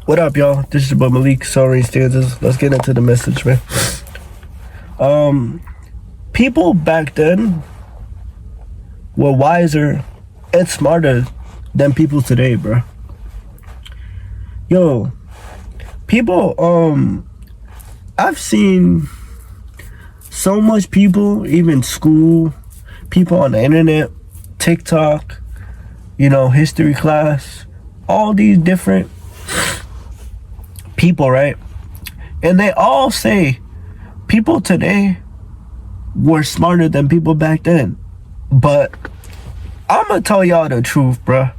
What up, y'all? This is your boy Malik Soaring Stanzas. Let's get into the message, man. People back then were wiser and smarter than people today, bro. Yo, people, I've seen so much people, even school, people on the internet, TikTok, history class, all these different people, right? And they all say people today were smarter than people back then. But I'm gonna tell y'all the truth, bruh.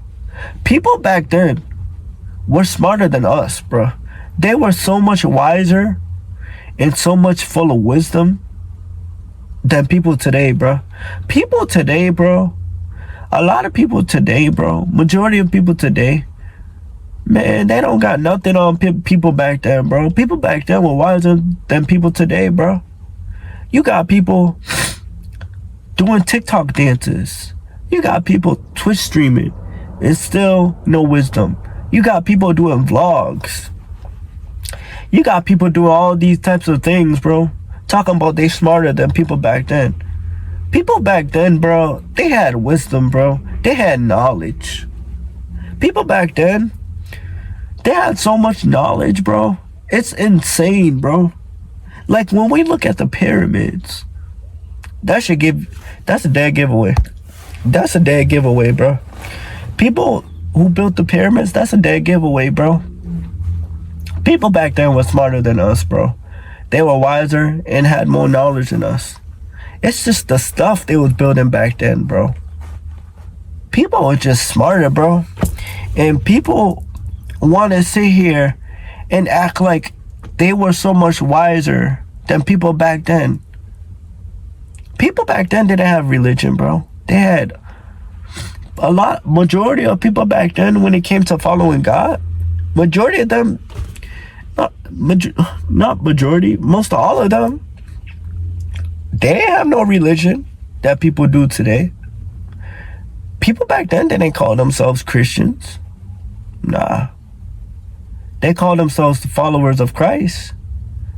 People back then were smarter than us, bruh. They were so much wiser and so much full of wisdom than people today, bruh. People today, bro, a lot of people today, bro, majority of people today, man, they don't got nothing on people back then, bro. People back then were wiser than people today, bro. You got people doing TikTok dances. You got people Twitch streaming. It's still no wisdom. You got people doing vlogs. You got people doing all these types of things, bro. Talking about they smarter than people back then. People back then, bro, they had wisdom, bro. They had knowledge. People back then, they had so much knowledge, bro. It's insane, bro. Like when we look at the pyramids, that's a dead giveaway. That's a dead giveaway, bro. People who built the pyramids, that's a dead giveaway, bro. People back then were smarter than us, bro. They were wiser and had more knowledge than us. It's just the stuff they was building back then, bro. People were just smarter, bro. And people want to sit here and act like they were so much wiser than people back then. People back then didn't have religion, bro. They had majority of people back then, when it came to following God, majority of them, not majority, most of all of them, they have no religion that people do today. People back then didn't call themselves Christians. Nah. They called themselves the followers of Christ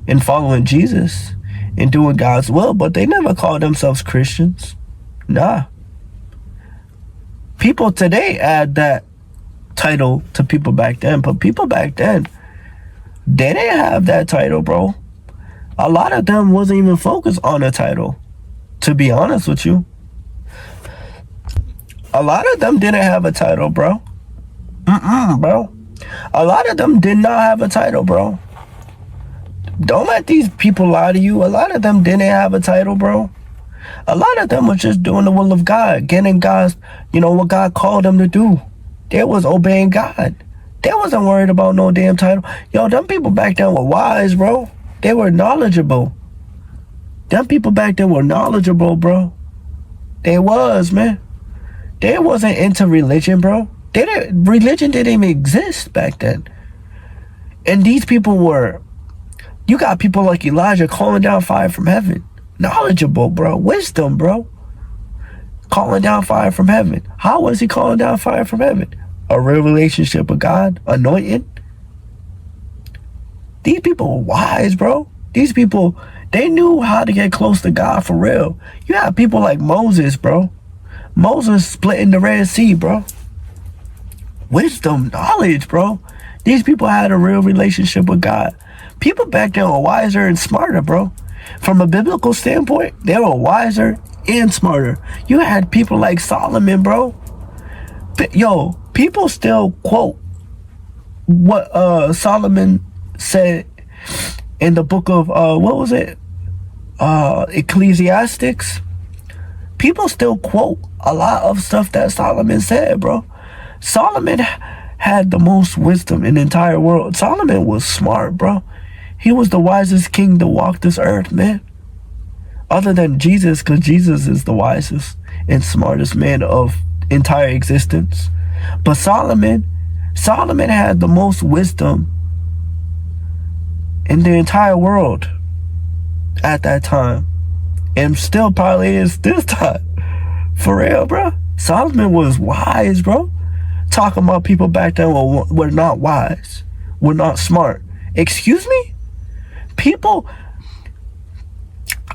and following Jesus and doing God's will, but they never called themselves Christians. Nah. People today add that title to people back then, but people back then, they didn't have that title, bro. A lot of them wasn't even focused on a title, to be honest with you. A lot of them didn't have a title, bro. Bro. A lot of them did not have a title, bro. Don't let these people lie to you. A lot of them didn't have a title, bro. A lot of them was just doing the will of God, getting God's, what God called them to do. They was obeying God. They wasn't worried about no damn title. Yo, them people back then were wise, bro. They were knowledgeable. Them people back then were knowledgeable, bro. They was, man. They wasn't into religion, bro. Religion didn't even exist back then. And these people were, you got people like Elijah calling down fire from heaven. Knowledgeable, bro. Wisdom, bro. Calling down fire from heaven. How was he calling down fire from heaven? A real relationship with God, anointing. These people were wise, bro. These people, they knew how to get close to God for real. You have people like Moses, bro. Moses splitting the Red Sea, bro. Wisdom, knowledge, bro. These people had a real relationship with God. People back then were wiser and smarter, bro. From a biblical standpoint, they were wiser and smarter. You had people like Solomon, bro. Yo, people still quote what Solomon said in the book of what was it? Ecclesiastics. People still quote a lot of stuff that Solomon said, bro. Solomon had the most wisdom in the entire world. Solomon was smart, bro. He was the wisest king to walk this earth, man. Other than Jesus, because Jesus is the wisest and smartest man of entire existence. But Solomon had the most wisdom in the entire world at that time. And still probably is this time. For real, bro. Solomon was wise, bro. Talking about people back then were not wise. were not smart. Excuse me? People,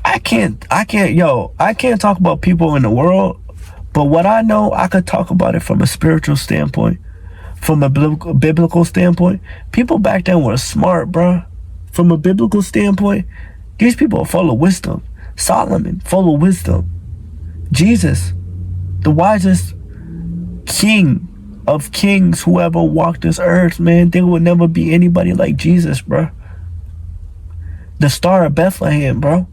I can't talk about people in the world, but what I know, I could talk about it from a spiritual standpoint, from a biblical standpoint. People back then were smart, bruh. From a biblical standpoint, these people are full of wisdom. Solomon, full of wisdom. Jesus, the wisest king of kings who ever walked this earth, man. There will never be anybody like Jesus, bruh. The Star of Bethlehem, bro.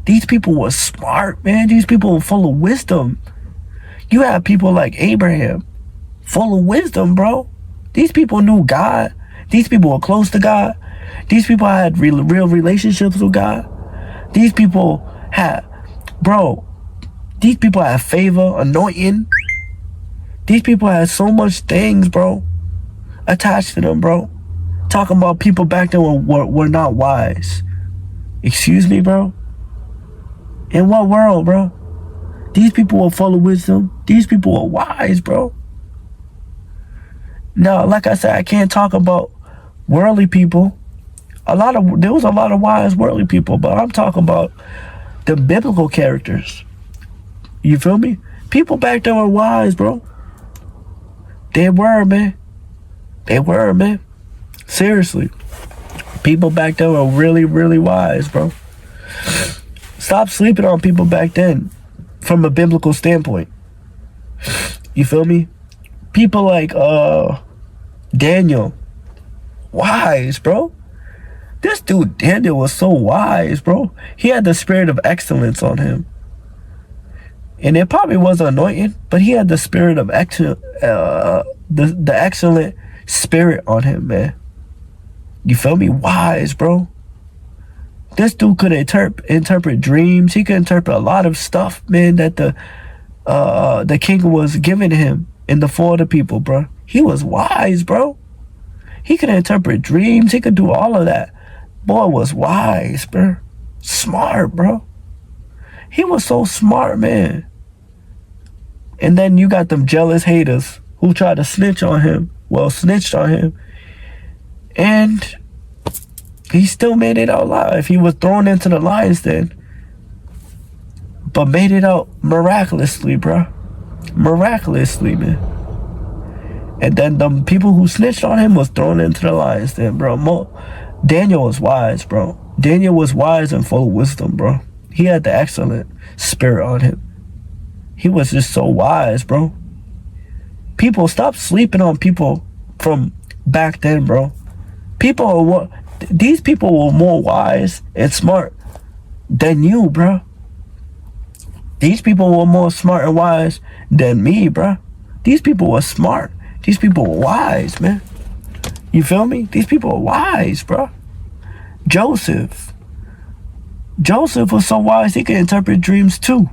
These people were smart, man. These people were full of wisdom. You have people like Abraham, full of wisdom, bro. These people knew God. These people were close to God. These people had real relationships with God. These people had, bro, these people had favor, anointing. These people had so much things, bro, attached to them, bro. Talking about people back then were not wise. Excuse me, bro? In what world, bro? These people were full of wisdom. These people were wise, bro. Now, like I said, I can't talk about worldly people. There was a lot of wise worldly people, but I'm talking about the biblical characters. You feel me? People back then were wise, bro. They were, man. They were, man. Seriously. People back then were really, really wise, bro. Stop sleeping on people back then from a biblical standpoint. You feel me? People like Daniel. Wise, bro. This dude Daniel was so wise, bro. He had the spirit of excellence on him. And it probably was anointing, but he had the spirit of the excellent spirit on him, man. You feel me? Wise, bro. This dude could interpret dreams. He could interpret a lot of stuff, man, that the king was giving him in the for the people, bro. He was wise, bro. He could interpret dreams. He could do all of that. Boy was wise, bro. Smart, bro. He was so smart, man. And then you got them jealous haters who tried to snitched on him. And he still made it out alive. He was thrown into the lion's den, but made it out miraculously, bro. Miraculously, man. And then the people who snitched on him was thrown into the lion's den, bro. Daniel was wise, bro. Daniel was wise and full of wisdom, bro. He had the excellent spirit on him. He was just so wise, bro. People, stop sleeping on people from back then, bro. These people were more wise and smart than you, bro. These people were more smart and wise than me, bro. These people were smart. These people were wise, man. You feel me? These people were wise, bro. Joseph was so wise he could interpret dreams too.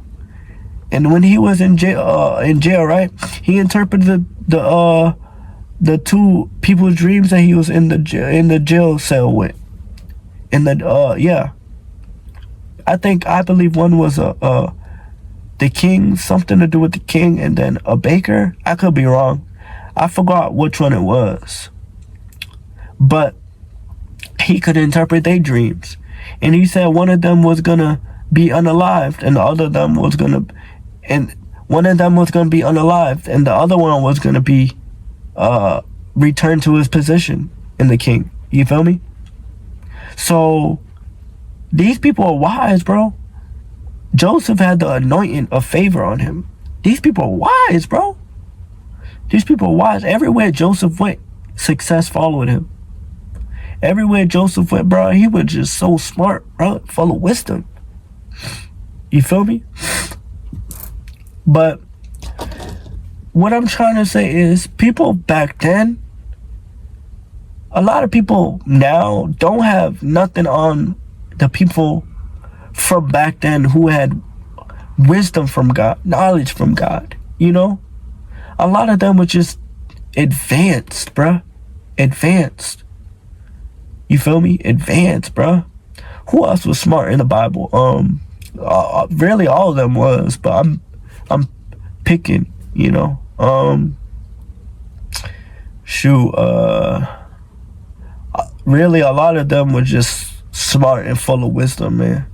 And when he was in jail, right? He interpreted the two people's dreams that he was in the jail cell with. I believe one was the king, something to do with the king, and then a baker. I could be wrong. I forgot which one it was. But he could interpret their dreams. And he said one of them was gonna be unalived, and the other of them was gonna be unalived, and the other one was gonna be returned to his position in the king. You feel me? So these people are wise, bro. Joseph had the anointing of favor on him. These people are wise, bro. These people are wise. Everywhere Joseph went, success followed him. Everywhere Joseph went, bro, he was just so smart, bro, full of wisdom. You feel me? But what I'm trying to say is, people back then, a lot of people now don't have nothing on the people from back then who had wisdom from God, knowledge from God, you know? A lot of them were just advanced, bruh. Advanced. You feel me? Advanced, bruh. Who else was smart in the Bible? Really all of them was, but I'm picking, you know? really a lot of them were just smart and full of wisdom, man.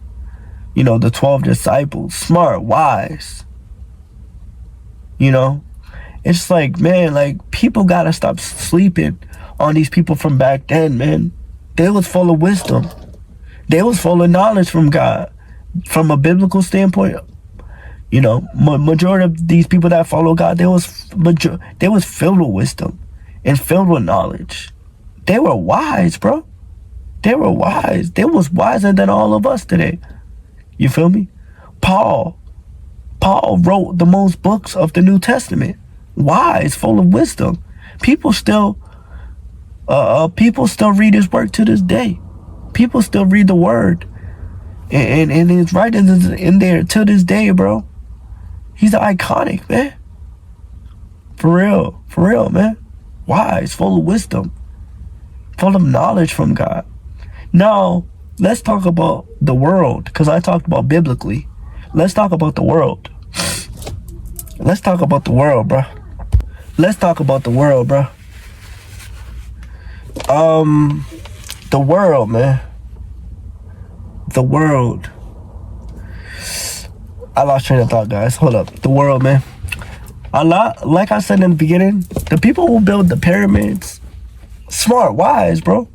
You know, the 12 disciples, smart, wise. You know, it's like, man, like, people gotta stop sleeping on these people from back then, man. They was full of wisdom. They was full of knowledge from God. From a biblical standpoint, you know, majority of these people that follow God, they was filled with wisdom and filled with knowledge. They were wise, bro. They were wise. They was wiser than all of us today. You feel me? Paul wrote the most books of the New Testament. Wise, full of wisdom. People still read his work to this day. People still read the word. And his writings is in there to this day, bro. He's iconic, man. For real, man. Wise, full of wisdom. Full of knowledge from God. Now, let's talk about the world, because I talked about biblically. Let's talk about the world. Let's talk about the world, bro. Let's talk about the world, bro. The world, man. The world. I lost train of thought, guys. Hold up. The world, man. A lot, like I said in the beginning, the people who built the pyramids, smart, wise, bro.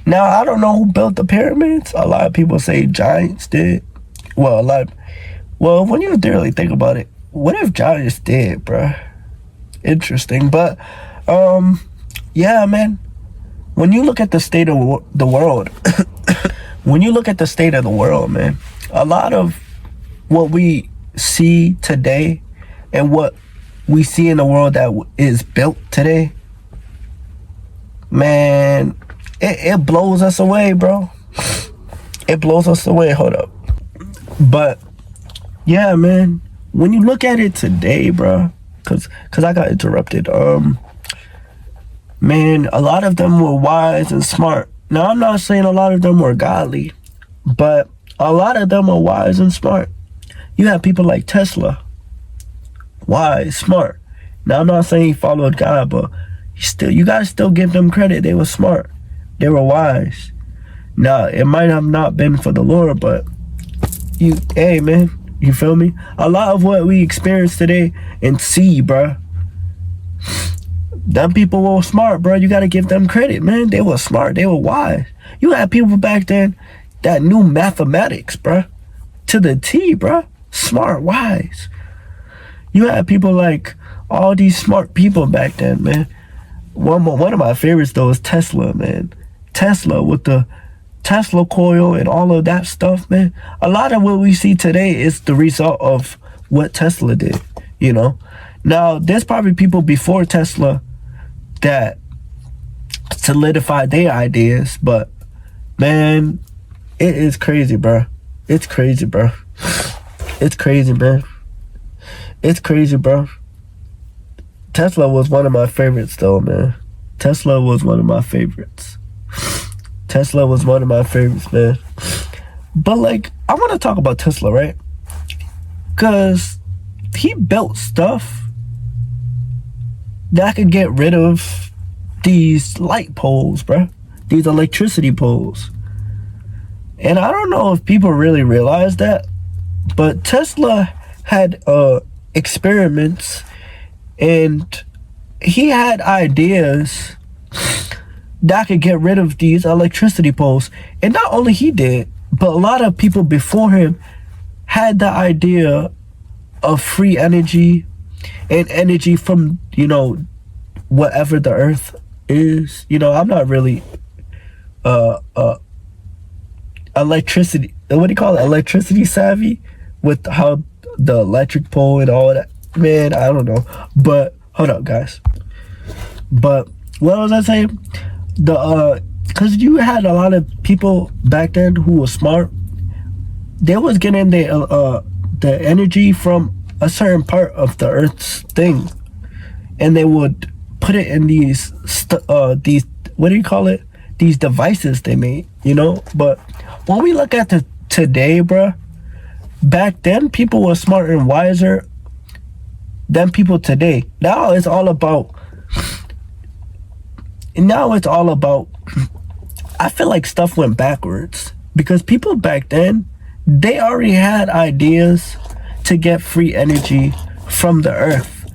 Now, I don't know who built the pyramids. A lot of people say giants did. Well, when you really think about it, what if giants did, bro? Interesting. But, yeah, man. When you look at the state of the world, man, a lot of what we see today and what we see in the world that is built today, man, it blows us away, bro. It blows us away. Hold up. But yeah, man, when you look at it today, bro, cause I got interrupted. Man, a lot of them were wise and smart. Now, I'm not saying a lot of them were godly, but a lot of them are wise and smart. You have people like Tesla, wise, smart. Now, I'm not saying he followed God, but you gotta still give them credit. They were smart. They were wise. Now, it might have not been for the Lord, but hey, man, you feel me? A lot of what we experience today and see, bruh, them people were smart, bro. You gotta give them credit, man. They were smart. They were wise. You had people back then that knew mathematics, bro, to the T, bro. Smart, wise. You had people like all these smart people back then, man. One of my favorites though is Tesla, man. Tesla with the Tesla coil and all of that stuff, man. A lot of what we see today is the result of what Tesla did, you know. Now, there's probably people before Tesla that solidified their ideas, but man, it is crazy, bro. It's crazy, bro. It's crazy, man. It's crazy, bro. Tesla was one of my favorites, though, man. Tesla was one of my favorites. Tesla was one of my favorites, man. But, like, I want to talk about Tesla, right? Because he built stuff that could get rid of these light poles, bro. These electricity poles. And I don't know if people really realize that, but Tesla had experiments and he had ideas that could get rid of these electricity poles. And not only he did, but a lot of people before him had the idea of free energy and energy from, you know, whatever the earth is. You know, I'm not really electricity, what do you call it, electricity savvy with how the electric pole and all that. Man, I don't know. But hold up, guys. But what was I saying? Because you had a lot of people back then who were smart. They was getting the energy from a certain part of the earth's thing, and they would put it in these what do you call it, these devices they made, you know. But when we look at today, bruh, back then people were smarter and wiser than people today. Now it's all about I feel like stuff went backwards because people back then, they already had ideas to get free energy from the earth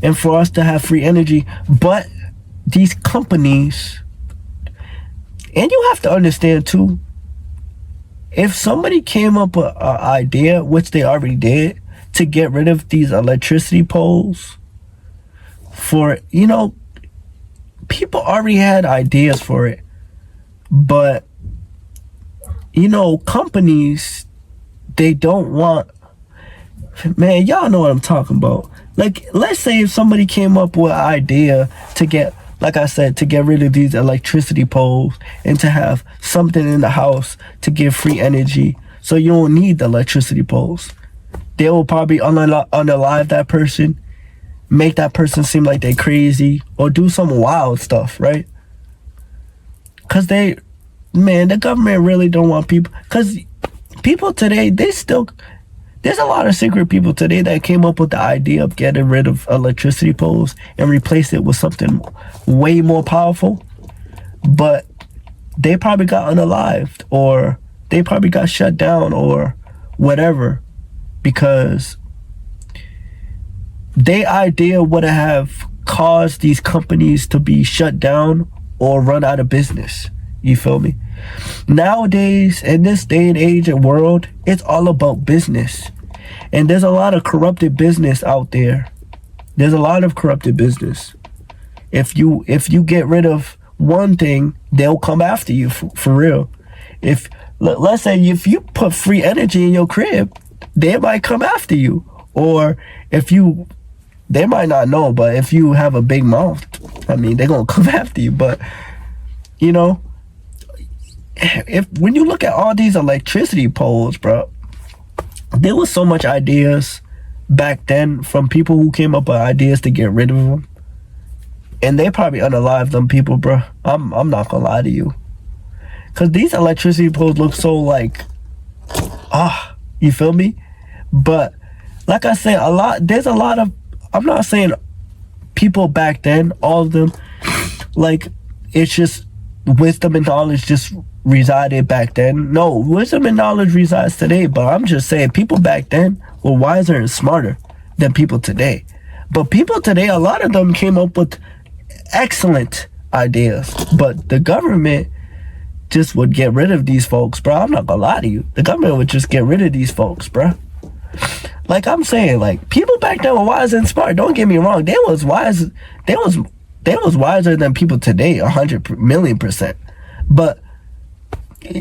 and for us to have free energy. But these companies, and you have to understand too, if somebody came up with an idea, which they already did, to get rid of these electricity poles, for, you know, people already had ideas for it. But, you know, companies, they don't want, man, y'all know what I'm talking about. Like, let's say if somebody came up with an idea to get, like I said, to get rid of these electricity poles and to have something in the house to give free energy so you don't need the electricity poles. They will probably unalive that person, make that person seem like they crazy, or do some wild stuff, right? Because the government really don't want people. Because people today, there's a lot of secret people today that came up with the idea of getting rid of electricity poles and replace it with something way more powerful. But they probably got unalived, or they probably got shut down, or whatever, because their idea would have caused these companies to be shut down or run out of business. You feel me? Nowadays, in this day and age and world, it's all about business. And there's a lot of corrupted business out there. There's a lot of corrupted business. If you get rid of one thing, they'll come after you for real. If, let's say, if you put free energy in your crib, they might come after you. Or they might not know, but if you have a big mouth, I mean, they're gonna come after you. But, you know, when you look at all these electricity poles, bro, there was so much ideas back then from people who came up with ideas to get rid of them, and they probably unalived them people, bro. I'm not gonna lie to you, because these electricity poles look so like, you feel me? But like I said, there's a lot of, I'm not saying people back then, all of them, like, it's just wisdom and knowledge just resided back then. No, wisdom and knowledge resides today, but I'm just saying people back then were wiser and smarter than people today. But people today, a lot of them came up with excellent ideas, but the government just would get rid of these folks, bro. I'm not gonna lie to you. The government would just get rid of these folks, bro. Like I'm saying, like, people back then were wise and smart. Don't get me wrong. They was wise. They was wiser than people today, 100,000,000%. But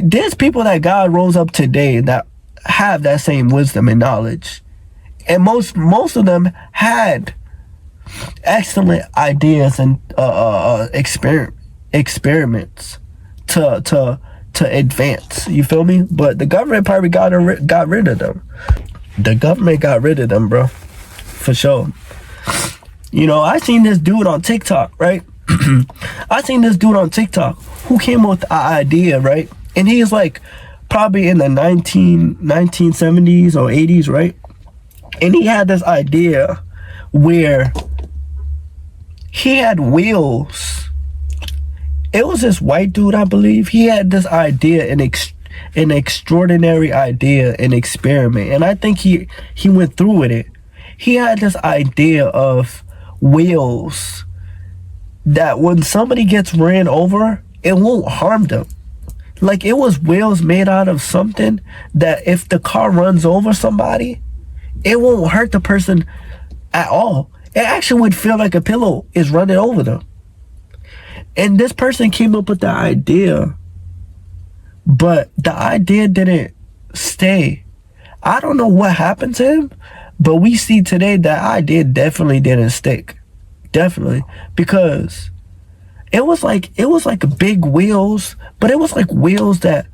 there's people that God rose up today that have that same wisdom and knowledge, and most of them had excellent ideas and experiments to advance. You feel me? But the government probably got rid of them. The government got rid of them, bro, for sure. You know, I seen this dude on TikTok, right? I seen this dude on TikTok who came up with the idea, right? And he's like probably in the 1970s or 80s, right? And he had this idea where he had wheels. It was this white dude, I believe. He had this idea, an extraordinary idea, an experiment. And I think he went through with it. He had this idea of wheels that when somebody gets ran over, it won't harm them. Like, it was wheels made out of something that if the car runs over somebody, it won't hurt the person at all. It actually would feel like a pillow is running over them. And this person came up with the idea, but the idea didn't stay. I don't know what happened to him, but we see today that idea definitely didn't stick. Definitely. Because it was like big wheels, but it was like wheels that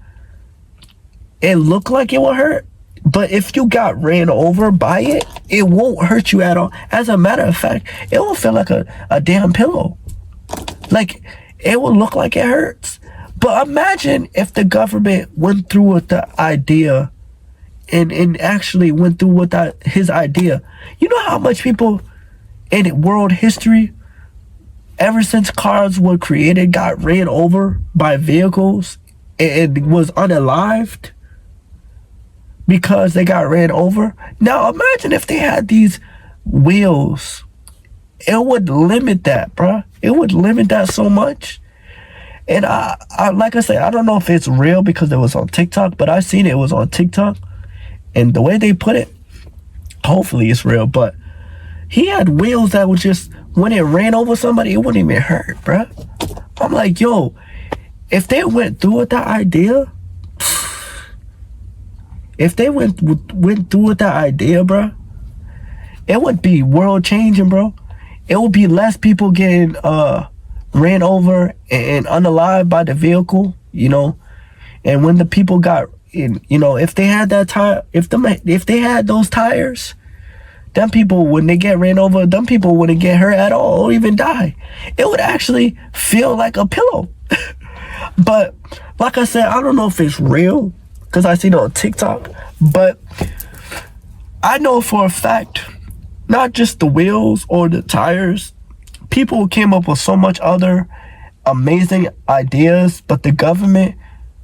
it looked like it would hurt. But if you got ran over by it, it won't hurt you at all. As a matter of fact, it will feel like a damn pillow. Like, it will look like it hurts. But imagine if the government went through with the idea and actually went through with his idea. You know how much people in world history, ever since cars were created, got ran over by vehicles it was unalived because they got ran over. Now imagine if they had these wheels. It would limit that, bruh. It would limit that so much. And I like I said, I don't know if it's real because it was on TikTok, but I seen it was on TikTok. And the way they put it, hopefully it's real, but he had wheels that would just, when it ran over somebody, it wouldn't even hurt, bruh. I'm like, yo, if they went through with that idea, bruh, it would be world changing, bro. It would be less people getting ran over and unalive by the vehicle, you know. And when the people got in, you know, if they had that tire, if they had those tires, them people, when they get ran over, them people wouldn't get hurt at all or even die. It would actually feel like a pillow. But like I said, I don't know if it's real because I seen it on TikTok, but I know for a fact, not just the wheels or the tires, people came up with so much other amazing ideas, but the government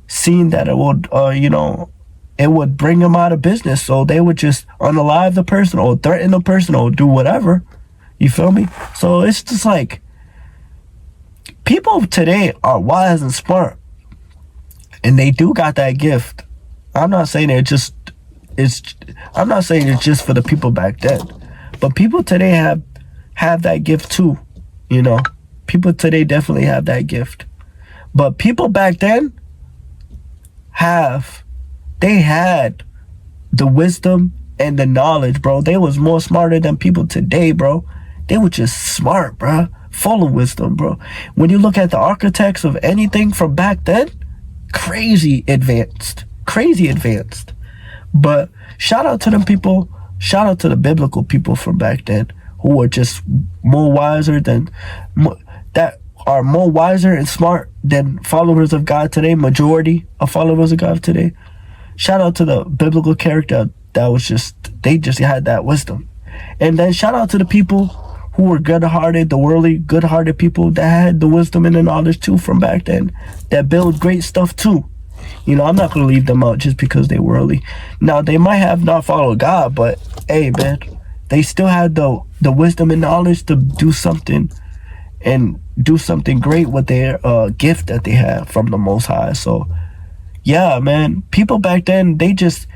seen that it would, you know, it would bring them out of business. So they would just unalive the person or threaten the person or do whatever. You feel me? So it's just like, people today are wise and smart, and they do got that gift. I'm not saying I'm not saying it's just for the people back then, but people today have that gift too. You know, people today definitely have that gift. But people back then they had the wisdom and the knowledge, bro. They was more smarter than people today, bro. They were just smart, bro. Full of wisdom, bro. When you look at the architects of anything from back then, crazy advanced. But shout out to them people. Shout out to the biblical people from back then who were just more wiser and smart than followers of God today. Majority of followers of God today. Shout out to the biblical character that was they just had that wisdom. And then shout out to the people who were good-hearted, the worldly good-hearted people that had the wisdom and the knowledge too from back then, that build great stuff too. You know, I'm not going to leave them out just because they worldly. Now, they might have not followed God, but hey, man, they still had the wisdom and knowledge to do something and do something great with their gift that they had from the Most High. So, yeah, man, people back then, they just,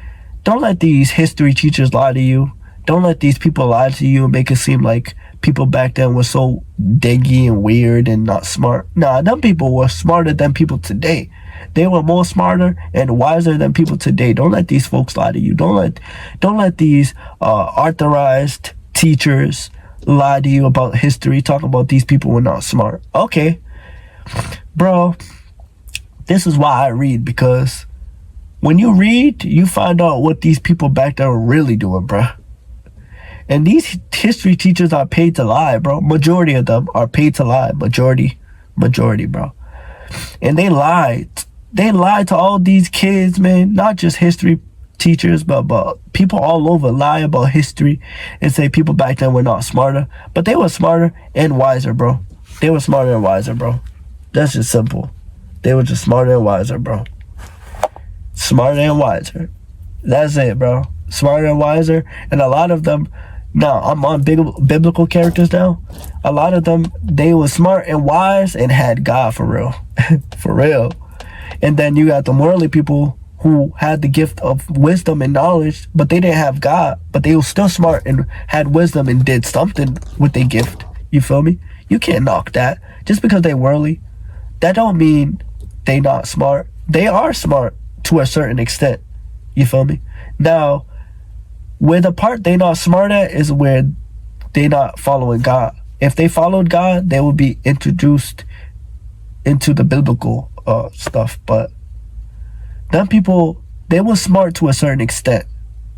don't let these history teachers lie to you. Don't let these people lie to you and make it seem like people back then were so dingy and weird and not smart. Nah, them people were smarter than people today. They were more smarter and wiser than people today. Don't let these folks lie to you. Don't let these authorized teachers lie to you about history, talk about these people were not smart. Okay, bro, this is why I read, because when you read, you find out what these people back there are really doing, bro. And these history teachers are paid to lie, bro. Majority of them are paid to lie. Majority, bro. And they lied. They lied to all these kids, man. Not just history teachers, but people all over lie about history and say people back then were not smarter. But they were smarter and wiser, bro. They were smarter and wiser, bro. That's just simple. They were just smarter and wiser, bro. Smarter and wiser. That's it, bro. Smarter and wiser. And a lot of them, now I'm on biblical characters now. A lot of them, they were smart and wise and had God for real. For real. And then you got the worldly people who had the gift of wisdom and knowledge, but they didn't have God, but they were still smart and had wisdom and did something with their gift. You feel me? You can't knock that. Just because they worldly, that don't mean they not smart. They are smart to a certain extent. You feel me? Now, where the part they not smart at is where they not following God. If they followed God, they would be introduced into the biblical stuff. But them people, they were smart to a certain extent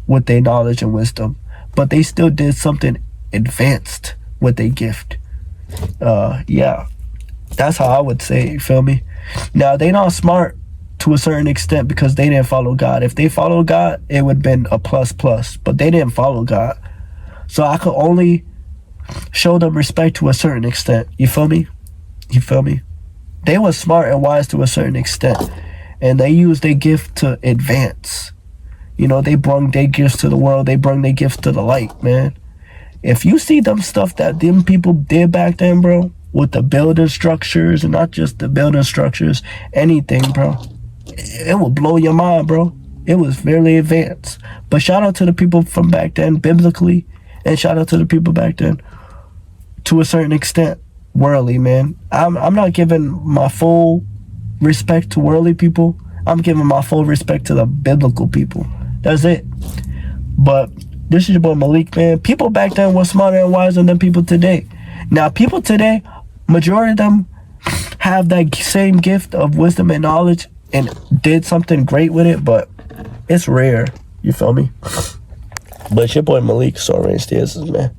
with their knowledge and wisdom, but they still did something advanced with their gift. Yeah, that's how I would say it, you feel me? Now, they not smart to a certain extent because they didn't follow God. If they followed God, it would have been a plus, but they didn't follow God. So I could only show them respect to a certain extent. You feel me? They were smart and wise to a certain extent. and they used their gift to advance. You know, they brung their gifts to the world. They brung their gifts to the light, man. If you see them stuff that them people did back then, bro, with the building structures, and not just the building structures, anything, bro, it will blow your mind, bro. It was very advanced. But shout out to the people from back then, biblically, and shout out to the people back then, to a certain extent, worldly, man. I'm not giving my full respect to worldly people. I'm giving my full respect to the biblical people. That's it. But this is your boy Malik, man. People back then were smarter and wiser than people today. Now, people today, majority of them have that same gift of wisdom and knowledge and did something great with it, but it's rare. You feel me? But it's your boy Malik, Soaring Stairs, man.